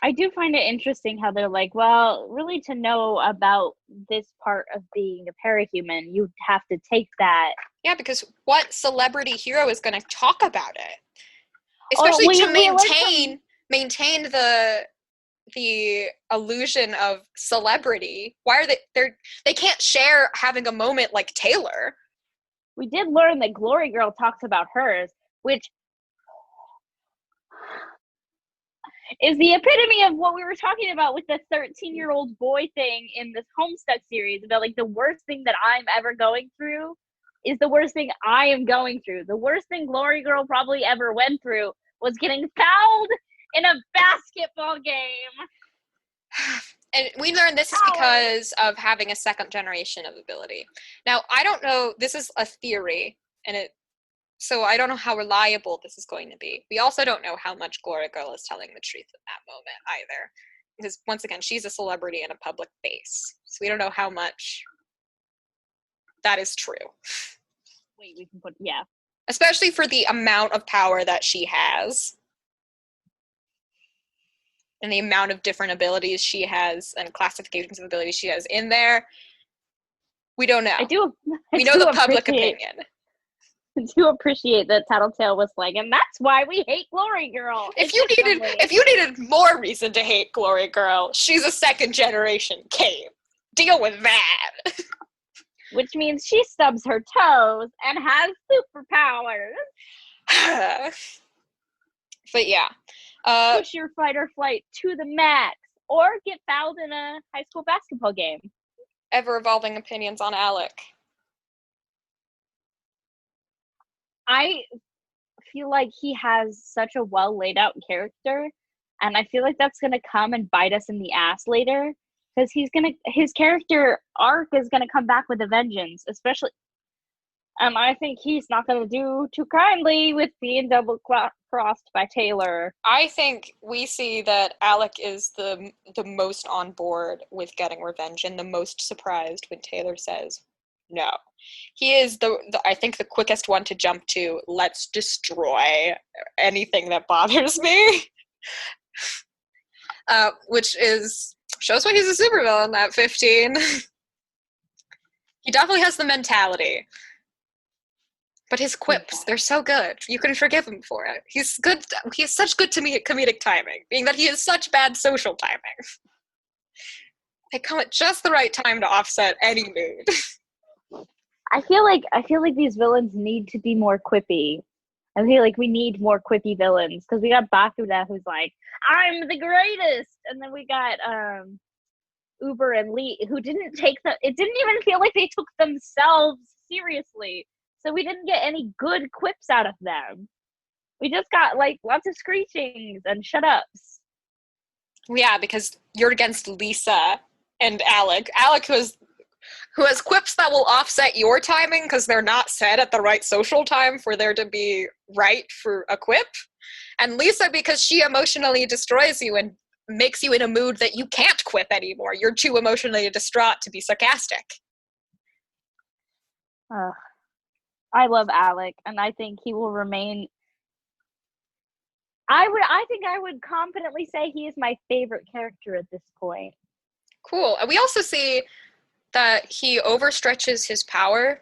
S2: I do find it interesting how they're like, well, really to know about this part of being a parahuman, you have to take that.
S1: Yeah, because what celebrity hero is going to talk about it? Especially to maintain the illusion of celebrity. Why are they can't share having a moment like Taylor.
S2: We did learn that Glory Girl talks about hers, which is the epitome of what we were talking about with the 13-year-old boy thing in this Homestuck series, about like the worst thing that I'm ever going through is the worst thing I am going through. The worst thing Glory Girl probably ever went through was getting fouled in a basketball game.
S1: And we learned this is because of having a second generation of ability. Now, I don't know, this is a theory, so I don't know how reliable this is going to be. We also don't know how much Glory Girl is telling the truth in that moment either. Because, once again, she's a celebrity in a public face. So we don't know how much that is true.
S2: Wait, we can put, yeah.
S1: Especially for the amount of power that she has. And the amount of different abilities she has and classifications of abilities she has in there. We don't know. We know the public opinion.
S2: I do appreciate that Tattletale was like, and that's why we hate Glory Girl.
S1: If you needed more reason to hate Glory Girl, she's a second generation cave. Deal with that.
S2: Which means she stubs her toes and has superpowers.
S1: But yeah.
S2: Push your fight or flight to the max, or get fouled in a high school basketball game.
S1: Ever-evolving opinions on Alec.
S2: I feel like he has such a well laid out character, and I feel like that's gonna come and bite us in the ass later, because his character arc is gonna come back with a vengeance, especially. And I think he's not gonna do too kindly with being double crossed by Taylor.
S1: I think we see that Alec is the most on board with getting revenge and the most surprised when Taylor says no. He is I think the quickest one to jump to, let's destroy anything that bothers me. Which shows why he's a supervillain at 15. He definitely has the mentality. But his quips, they're so good. You can forgive him for it. He's good. He has such good comedic timing, being that he has such bad social timing. They come at just the right time to offset any mood.
S2: I feel like these villains need to be more quippy. I feel like we need more quippy villains, because we got Bakuda, who's like, I'm the greatest, and then we got Uber and Lee, who didn't take it didn't even feel like they took themselves seriously. So we didn't get any good quips out of them. We just got like lots of screechings and shut-ups.
S1: Yeah, because you're against Lisa and Alec. Alec, who has quips that will offset your timing because they're not said at the right social time for there to be right for a quip. And Lisa, because she emotionally destroys you and makes you in a mood that you can't quip anymore. You're too emotionally distraught to be sarcastic.
S2: I love Alec, and I think he will remain. I think I would confidently say he is my favorite character at this point.
S1: Cool. We also see that he overstretches his power.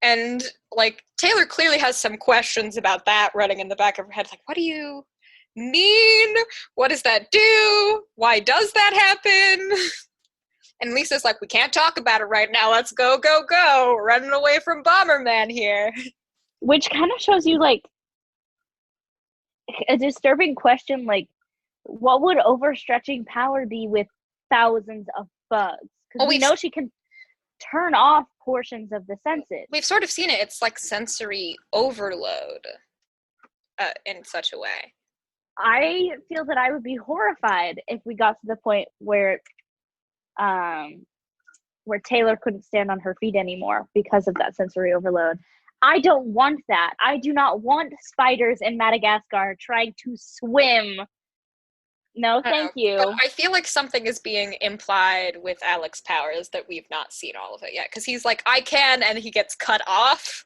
S1: And, like, Taylor clearly has some questions about that running in the back of her head. Like, what do you mean? What does that do? Why does that happen? And Lisa's like, we can't talk about it right now. Let's go, go, go. We're running away from Bomberman here.
S2: Which kind of shows you, like, a disturbing question, like, what would overstretching power be with thousands of bugs? Because we know she can turn off portions of the senses.
S1: We've sort of seen it. It's like sensory overload in such a way.
S2: I feel that I would be horrified if we got to the point where Taylor couldn't stand on her feet anymore because of that sensory overload. I don't want that. I do not want spiders in Madagascar trying to swim. No, thank you.
S1: But I feel like something is being implied with Alex's powers that we've not seen all of it yet. Because he's like, I can, and he gets cut off.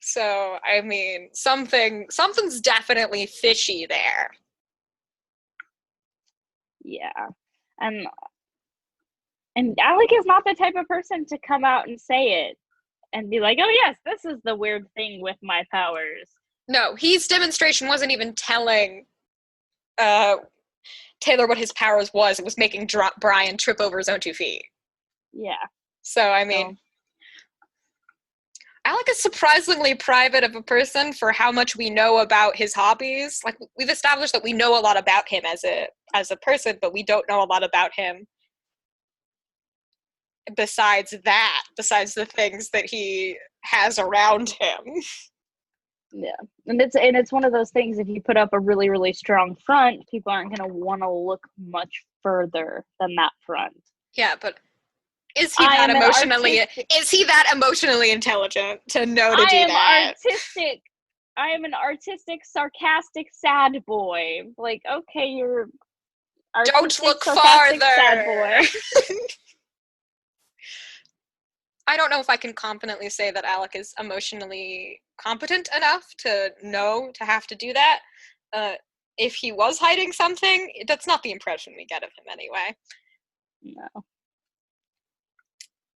S1: So, I mean, something's definitely fishy there.
S2: Yeah. And Alec is not the type of person to come out and say it and be like, oh yes, this is the weird thing with my powers.
S1: No, his demonstration wasn't even telling Taylor what his powers was. It was making Brian trip over his own 2 feet.
S2: Yeah.
S1: So, I mean, Alec is surprisingly private of a person for how much we know about his hobbies. Like, we've established that we know a lot about him as a person, but we don't know a lot about him besides the things that he has around him.
S2: Yeah, and it's one of those things, if you put up a really, really strong front, people aren't going to want to look much further than that front.
S1: Yeah, but is he that emotionally intelligent to know to do that?
S2: I am an artistic, sarcastic, sad boy. Like, okay, you're artistic,
S1: don't look
S2: sarcastic,
S1: farther.
S2: Sad boy.
S1: I don't know if I can confidently say that Alec is emotionally competent enough to know to have to do that. If he was hiding something, that's not the impression we get of him anyway.
S2: No.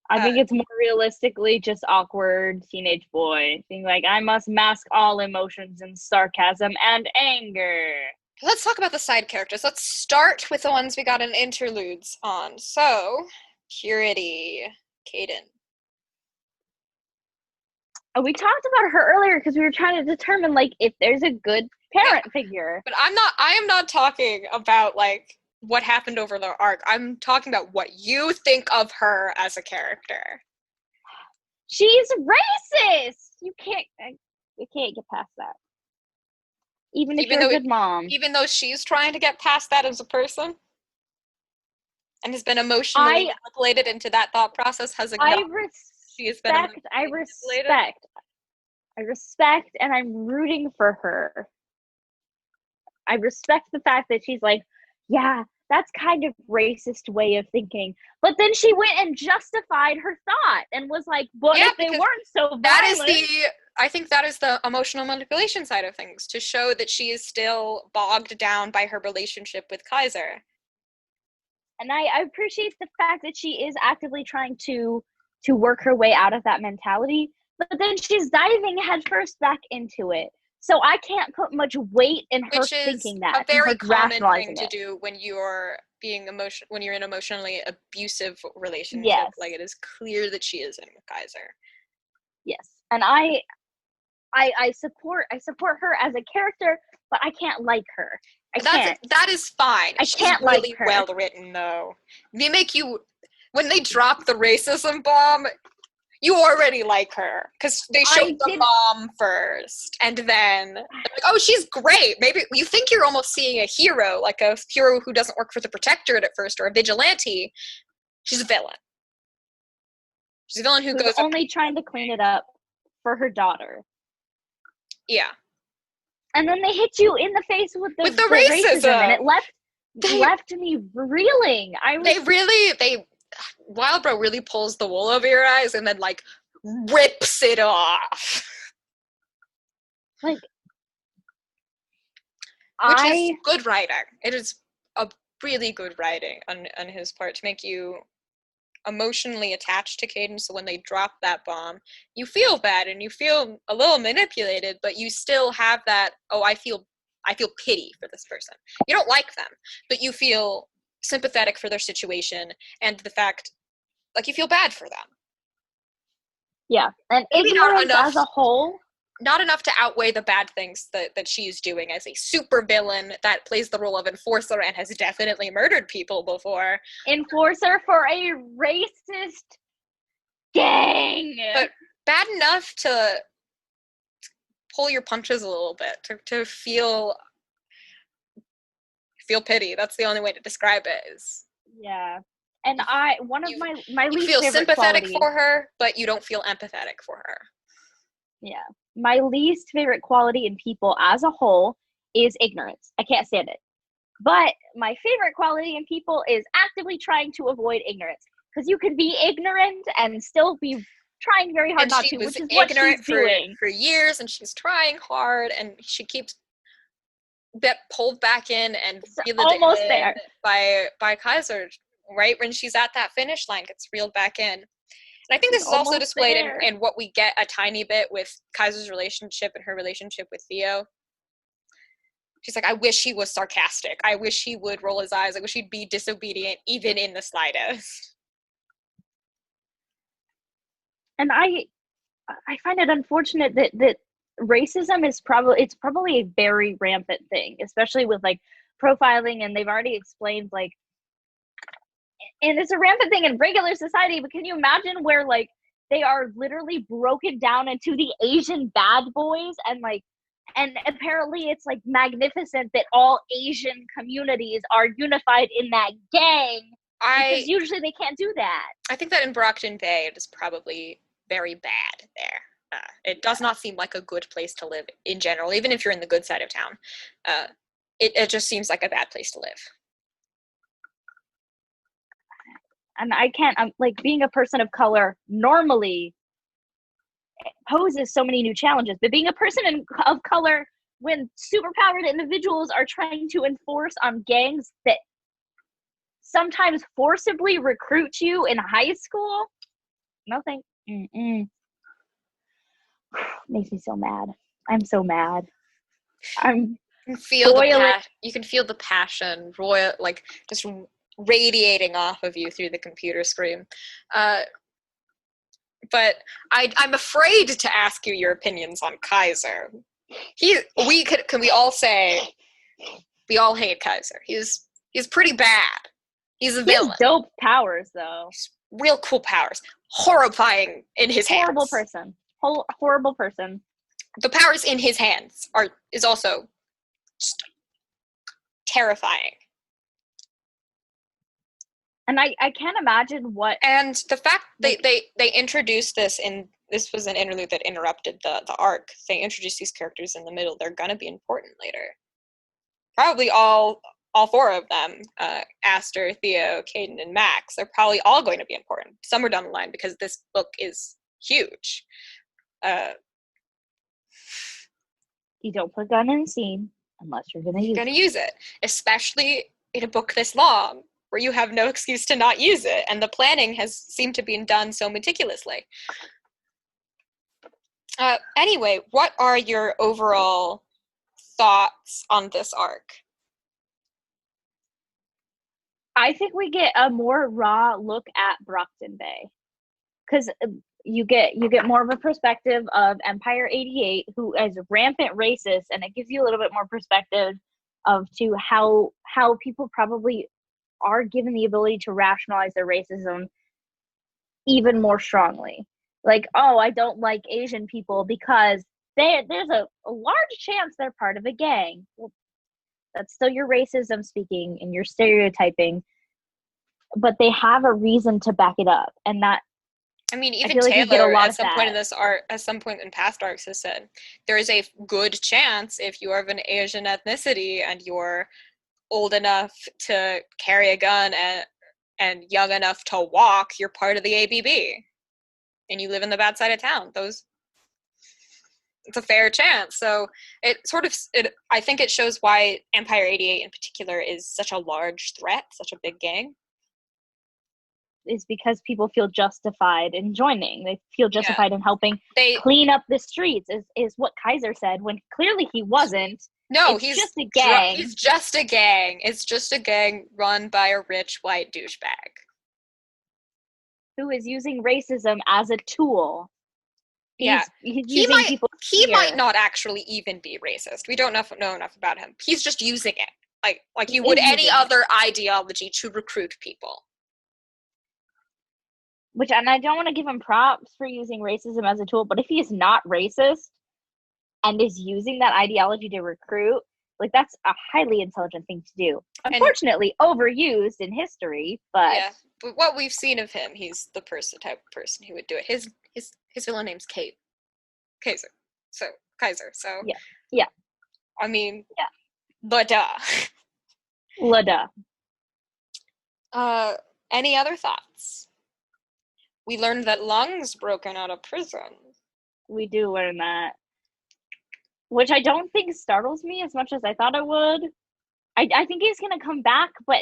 S2: I think it's more realistically just awkward teenage boy being like, I must mask all emotions and sarcasm and anger.
S1: Let's talk about the side characters. Let's start with the ones we got in interludes on. So, Purity, Caden.
S2: We talked about her earlier because we were trying to determine, like, if there's a good parent figure.
S1: But I am not talking about, like, what happened over the arc. I'm talking about what you think of her as a character.
S2: She's racist! You can't get past that. Even if you're a good mom.
S1: Even though she's trying to get past that as a person? And has been emotionally manipulated into that thought process, has acknowledged she has been
S2: I respect, and I'm rooting for her. I respect the fact that she's like, yeah, that's kind of racist way of thinking. But then she went and justified her thought and was like, but if they weren't so violent.
S1: I think that is the emotional manipulation side of things, to show that she is still bogged down by her relationship with Kaiser.
S2: And I appreciate the fact that she is actively trying to work her way out of that mentality, but then she's diving headfirst back into it. So I can't put much weight in her thinking that.
S1: Which is a very common thing to do when you're when you're in an emotionally abusive relationship.
S2: Yes.
S1: Like, it is clear that she is in with Kaiser.
S2: Yes, and I support her as a character, but I can't like her.
S1: That is fine.
S2: I can't like her.
S1: Well written though. They make you, when they drop the racism bomb, you already like her because they showed the mom first, and then like, oh, she's great. Maybe you think you're almost seeing a hero, like a hero who doesn't work for the Protectorate at first, or a vigilante. She's a villain. She's a villain who's
S2: only trying to clean it up for her daughter.
S1: Yeah.
S2: And then they hit you in the face with the
S1: racism,
S2: and it left me reeling.
S1: Wildbro really pulls the wool over your eyes and then, like, rips it off.
S2: Like,
S1: Which is good writing. It is a really good writing on his part to make you emotionally attached to Caden, so when they drop that bomb, you feel bad and you feel a little manipulated, but you still have that, I feel pity for this person. You don't like them, but you feel sympathetic for their situation and the fact, like, you feel bad for them.
S2: Yeah, and
S1: maybe
S2: ignorance as a whole.
S1: Not enough to outweigh the bad things that she's doing as a super villain that plays the role of enforcer and has definitely murdered people before.
S2: Enforcer for a racist gang.
S1: But bad enough to pull your punches a little bit, to feel pity. That's the only way to describe it.
S2: Yeah. And my least
S1: feel
S2: favorite
S1: sympathetic
S2: quality,
S1: for her, but you don't feel empathetic for her.
S2: Yeah. My least favorite quality in people as a whole is ignorance. I can't stand it. But my favorite quality in people is actively trying to avoid ignorance. Because you can be ignorant and still be trying very hard not to, which is what she's doing.
S1: For years, and she's trying hard, and she keeps pulled back in and
S2: almost there
S1: by Kaiser, right when she's at that finish line, gets reeled back in. And I think this is also displayed in what we get a tiny bit with Kaiser's relationship and her relationship with Theo. She's like, I wish he was sarcastic. I wish he would roll his eyes. I wish he'd be disobedient, even in the slightest.
S2: And I find it unfortunate that racism is probably a very rampant thing, especially with like profiling, and they've already explained like, and it's a rampant thing in regular society, but can you imagine where like they are literally broken down into the Asian bad boys, and apparently it's like magnificent that all Asian communities are unified in that gang, because usually they can't do that.
S1: I think that in Brockton Bay it is probably very bad there. It does not seem like a good place to live in general, even if you're in the good side of town. It just seems like a bad place to live.
S2: And I'm like, being a person of color normally poses so many new challenges, but being a person of color when superpowered individuals are trying to enforce on gangs that sometimes forcibly recruit you in high school, nothing. Makes me so mad. I'm so mad. You
S1: can feel the passion, like just radiating off of you through the computer screen. But I'm afraid to ask you your opinions on Kaiser. Can we all say we all hate Kaiser? He's pretty bad. He's a villain.
S2: He has dope powers, though.
S1: Real cool powers. Horrifying in his hands.
S2: Horrible person.
S1: The powers in his hands is also just terrifying.
S2: And I can't imagine what.
S1: And the fact they introduced this was an interlude that interrupted the arc. They introduced these characters in the middle. They're gonna be important later. Probably all four of them, Aster, Theo, Caden, and Max, are probably all going to be important somewhere down the line, because this book is huge.
S2: You don't put gun in the scene unless you're going to
S1: use it, especially in a book this long, where you have no excuse to not use it, and the planning has seemed to be done so meticulously. Anyway, what are your overall thoughts on this arc?
S2: I think we get a more raw look at Brockton Bay, because you get more of a perspective of Empire 88, who is rampant racist, and it gives you a little bit more perspective to how people probably are given the ability to rationalize their racism even more strongly. Like, I don't like Asian people because there's a large chance they're part of a gang. Well, that's still your racism speaking and your stereotyping, but they have a reason to back it up, and that.
S1: I mean, even Taylor, at some point in this arc, at some point in past arcs, has said there is a good chance, if you are of an Asian ethnicity and you're old enough to carry a gun and young enough to walk, you're part of the ABB, and you live in the bad side of town. it's a fair chance. So I think it shows why Empire 88 in particular is such a large threat, such a big gang.
S2: Is because people feel justified in joining. They feel justified in helping clean up the streets, is what Kaiser said, when clearly he wasn't.
S1: No,
S2: he's just a gang.
S1: He's just a gang. It's just a gang run by a rich white douchebag.
S2: Who is using racism as a tool. He
S1: might not actually even be racist. We don't know enough about him. He's just using it. Like you would any other ideology to recruit people.
S2: And I don't want to give him props for using racism as a tool, but if he is not racist and is using that ideology to recruit, like, that's a highly intelligent thing to do. Unfortunately, overused in history, but...
S1: Yeah, but what we've seen of him, he's the type of person who would do it. His villain name's Kaiser. So,
S2: Yeah.
S1: I mean, la-duh. Any other thoughts? We learned that Lung's broken out of prison.
S2: We do learn that. Which I don't think startles me as much as I thought it would. I think he's going to come back, but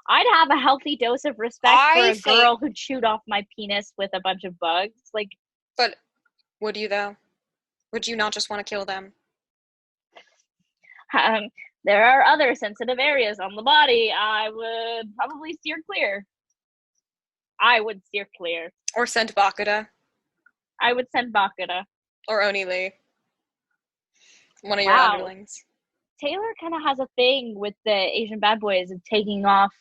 S2: I'd have a healthy dose of respect for a girl who chewed off my penis with a bunch of bugs.
S1: But would you, though? Would you not just want to kill them?
S2: There are other sensitive areas on the body. I would probably steer clear.
S1: Or send Bakuda.
S2: I would send Bakuda.
S1: Or Oni Lee. One of your underlings.
S2: Taylor kind of has a thing with the Asian bad boys of taking off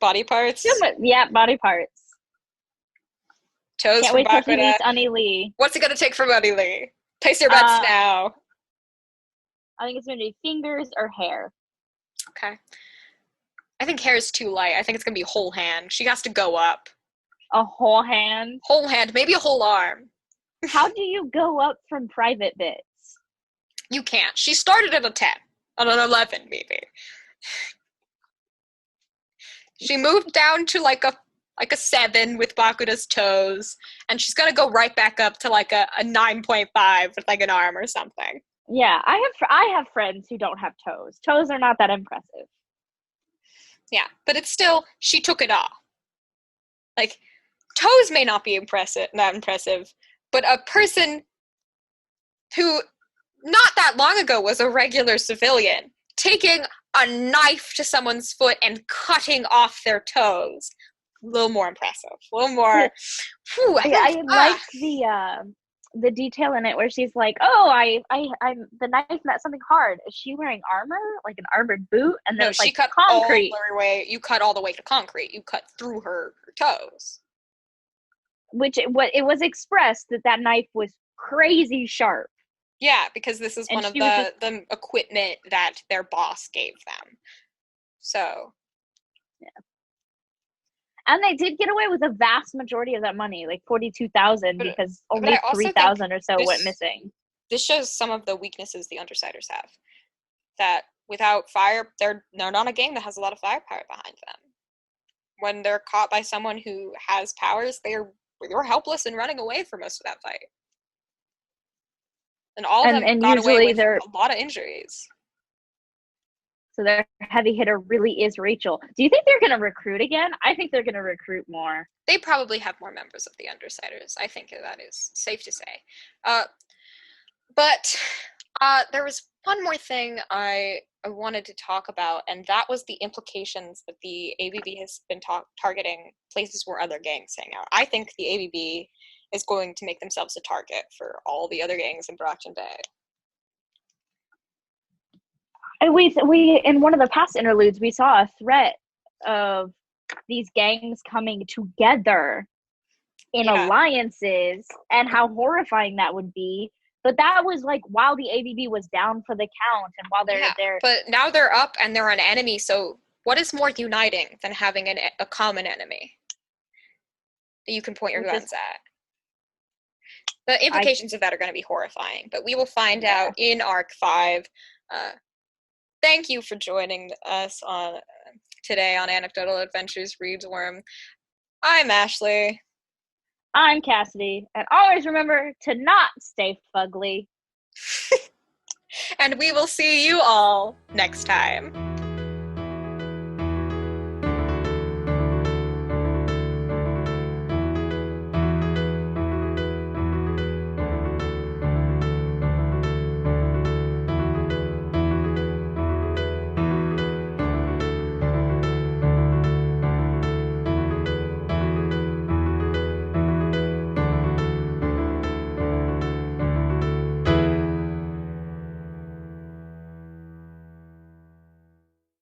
S1: body parts.
S2: Yeah, body parts.
S1: Toes
S2: Can't
S1: from
S2: wait
S1: Bakuda.
S2: till he meets Oni Lee.
S1: What's it gonna take from Oni Lee? Place your bets now.
S2: I think it's gonna be fingers or hair.
S1: Okay. I think hair is too light. I think it's gonna be whole hand. She has to go up.
S2: A whole hand?
S1: Whole hand, maybe a whole arm.
S2: How do you go up from private bits?
S1: You can't. She started at a 10. On an 11, maybe. She moved down to like a 7 with Bakuda's toes, and she's gonna go right back up to like a 9.5 with like an arm or something.
S2: Yeah, I have friends who don't have toes. Toes are not that impressive.
S1: Yeah, but it's still, she took it off. Like, toes may not be not impressive, but a person who not that long ago was a regular civilian taking a knife to someone's foot and cutting off their toes, a little more impressive, a little more. Whew,
S2: I liked the detail in it where she's like, "Oh, I'm the knife met something hard." Is she wearing armor, like an armored boot? And then
S1: she cut
S2: concrete.
S1: You cut all the way to concrete. You cut through her toes.
S2: It was expressed that knife was crazy sharp.
S1: Yeah, because this is one of the equipment that their boss gave them. So.
S2: Yeah. And they did get away with a vast majority of that money, like 42,000, because only 3,000 or so went missing.
S1: This shows some of the weaknesses the Undersiders have. That without fire, they're not a gang that has a lot of firepower behind them. When they're caught by someone who has powers, they're helpless and running away for most of that fight. And all of them got away with a lot of injuries.
S2: So their heavy hitter really is Rachel. Do you think they're going to recruit again? I think they're going to recruit more.
S1: They probably have more members of the Undersiders. I think that is safe to say. But there was one more thing I wanted to talk about, and that was the implications that the ABB has been targeting places where other gangs hang out. I think the ABB is going to make themselves a target for all the other gangs in Brockton Bay.
S2: And we in one of the past interludes, we saw a threat of these gangs coming together in alliances and how horrifying that would be. But that was like while the ABB was down for the count and while they're there.
S1: But now they're up and they're an enemy. So what is more uniting than having a common enemy that you can point your guns at? The implications of that are going to be horrifying, but we will find out in Arc 5. Thank you for joining us today on Anecdotal Adventures Reads Worm. I'm Ashley.
S2: I'm Cassidy, and always remember to not stay fugly.
S1: And we will see you all next time.